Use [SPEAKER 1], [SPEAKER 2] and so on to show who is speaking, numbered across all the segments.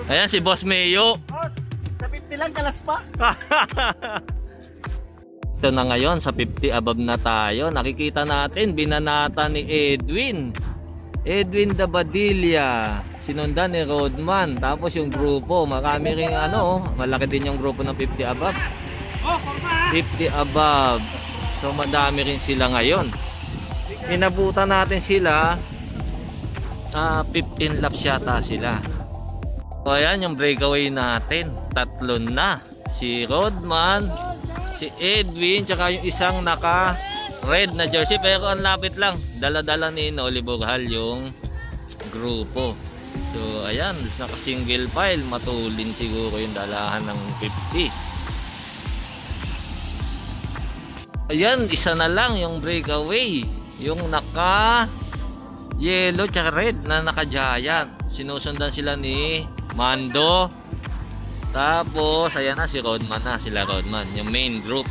[SPEAKER 1] Ayan si Boss Mayo.
[SPEAKER 2] Sa 50 lang kalas pa.
[SPEAKER 1] Ito na ngayon, sa 50 above na tayo. Nakikita natin, binanata ni Edwin Dabadilla. Sinundan ni Rodman. Tapos yung grupo, marami rin ano, malaki din yung grupo ng 50 above. 50 above. So madami rin sila ngayon. Inabutan natin sila. 15 laps yata sila. So ayan yung breakaway natin. Tatlo na. Si Rodman, si Edwin, tsaka yung isang naka red na jersey. Pero ang lapit lang, dala-dala ni Noli Boghal yung grupo. So ayan, naka single file. Matulin siguro yung dalahan ng 50. Ayan, isa na lang yung breakaway. Yung naka yellow tsaka red na naka giant. Sinusundan sila ni Mando. Tapos ayan na si Rodman na, sila Rodman, yung main group.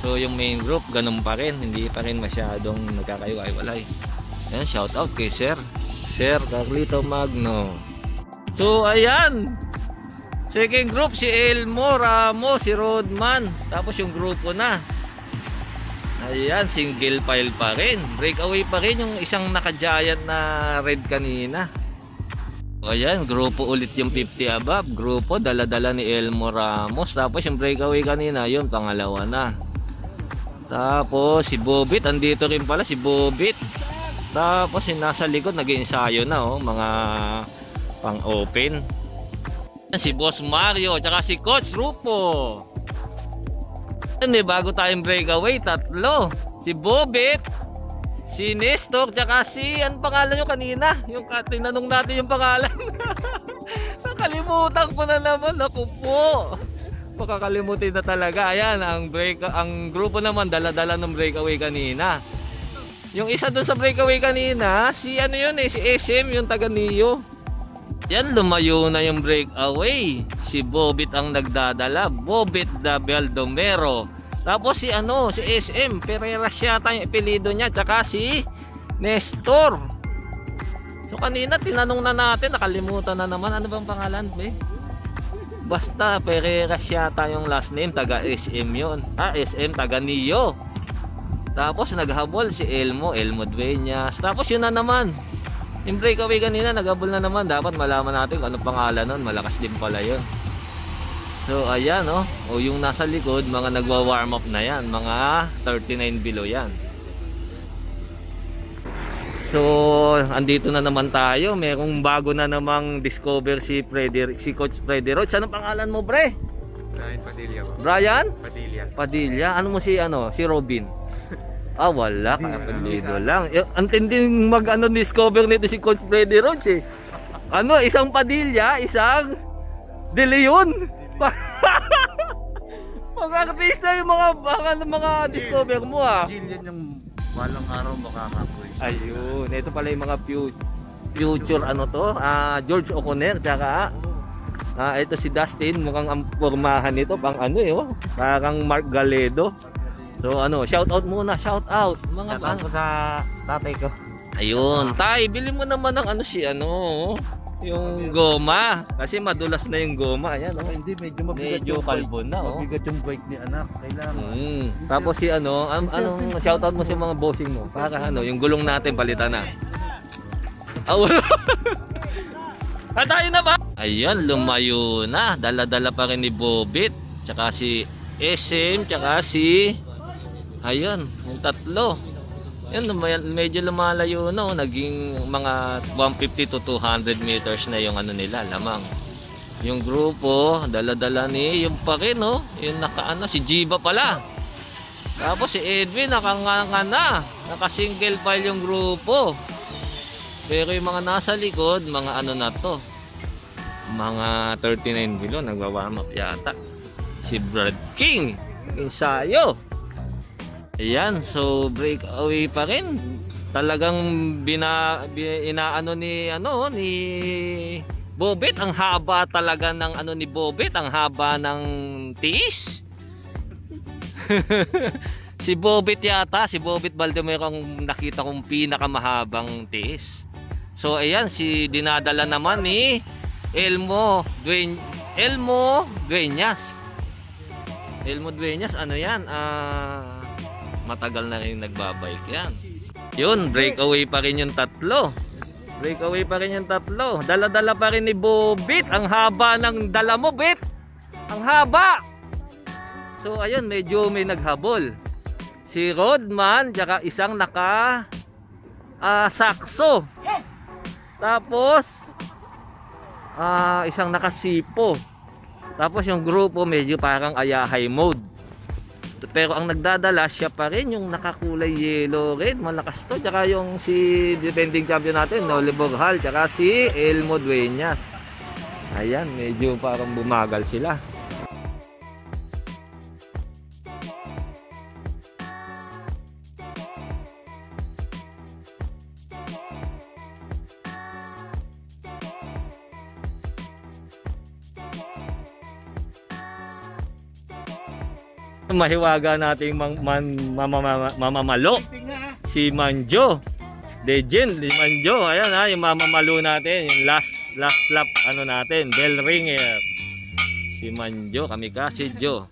[SPEAKER 1] So yung main group ganun pa rin, hindi pa rin masyadong nagkakayo-ay-walay. Ayan, shout out kay Sir Carlito Magno. So ayan, second group si Elmo Ramos, si Rodman. Tapos yung grupo na, ayan, single file pa rin. Breakaway pa rin yung isang naka-giant na red kanina. Ayan, grupo ulit yung 50 above. Grupo, dala-dala ni Elmo Ramos. Tapos yung breakaway kanina, yun, pangalawa na. Tapos si Bobit, andito rin pala si Bobit. Tapos yung nasa likod, nag-ensayo na, oh, mga pang-open. Si Boss Mario, tsaka si Coach Rupo. Hindi, bago tayong breakaway, tatlo. Si Bobit, si Nestor, tsaka si, ano pangalan nyo kanina? Yung tinanong natin yung pangalan. Nakalimutan ko na naman. Ako po, makakalimutin na talaga. Ayan, ang grupo naman, dala-dala ng breakaway kanina. Yung isa dun sa breakaway kanina, si ano yun eh, si SM, yung taga Niyo. Yan, lumayo na yung breakaway. Si Bobit ang nagdadala, Bobit da Baldomero. Tapos si ano, si SM Pereira yata yung apelyido niya, tsaka si Nestor. So kanina tinanong na natin, nakalimutan na naman, ano bang pangalan, be? Basta Pereira yata yung last name, taga SM yun. SM taga Niyo. Tapos naghabol si Elmo Dueñas. Tapos yun na naman, yung breakaway kanina, naghabol na naman. Dapat malaman natin kung anong pangalan nun, malakas din pala yun. So ayan, oh. O yung nasa likod, mga nagwa-warm up na yan, mga 39 below yan. So andito na naman tayo. Merong bago na namang discover si Coach Freddy Roach. Anong pangalan mo, pre?
[SPEAKER 3] Brian Padilla.
[SPEAKER 1] Brian?
[SPEAKER 3] Padilla.
[SPEAKER 1] Ano mo si Robin? Wala, kapalido lang. Ang tinding discover nito si Coach Freddy Roach eh. Isang Padilla, isang De Leon. Mga artista yung mga discover mo
[SPEAKER 3] Jillian yung walang araw makakapoy.
[SPEAKER 1] Ayun, ito pala yung mga future George O'Connor, tsaka ito si Dustin, mukhang ang pormahan nito pang parang Mark Galedo. So shout out muna, shout out mga
[SPEAKER 2] sa tatay ko.
[SPEAKER 1] Ayun, tay, bili mo naman ng yung goma, kasi madulas na yung goma. Ayan,
[SPEAKER 3] hindi, medyo
[SPEAKER 1] kalbo na,
[SPEAKER 3] mabigat yung bike ni anak, kailangan.
[SPEAKER 1] Tapos si anong shoutout mo sa mga bossing mo para yung gulong natin palitan na. Tayo na ba? Ayan, lumayo na. Dala-dala pa rin ni Bobit, tsaka si SM, tsaka si yung tatlo. Yan, medyo lumalayo na, naging mga 150 to 200 meters na yung nila, lamang. Yung grupo, dala-dala ni yung pa rin, yung si Jiba pala. Tapos si Edwin, naka-single file yung grupo. Pero yung mga nasa likod, mga na to, mga 39 below, nagwa-warm up yata. Si Brad King, ensayo. Ayan, so breakaway pa rin. Talagang inaano ni Bobit, ang haba talaga ng ni Bobit, ang haba ng tiis. Si Bobit Baldomero ang nakita kong pinakamahabang tiis. So ayan, dinadala naman ni Elmo Dueñas. Elmo Dueñas, ano yan? Matagal na rin nagbabike yan. Yun, breakaway pa rin yung tatlo. Breakaway pa rin yung tatlo. Dala-dala pa rin ni Bobit. Ang haba ng dala mo, Bit. Ang haba. So, ayun, medyo may naghabol. Si Rodman, tsaka isang sakso. Tapos, isang nakasipo. Tapos yung grupo medyo parang ayahay mode. Pero ang nagdadala siya pa rin yung nakakulay yellow red, malakas to. Tsaka yung si defending champion natin, Noli Boghal, tsaka si Elmo Dueñas. Ayan, medyo parang bumagal sila. Mahiwaga nating mamamalo si Manjo, legend si Manjo. Ayan ha, yung mamamalo natin, yung last lap ano natin, bell ringer si Manjo, Kamikasi Joe.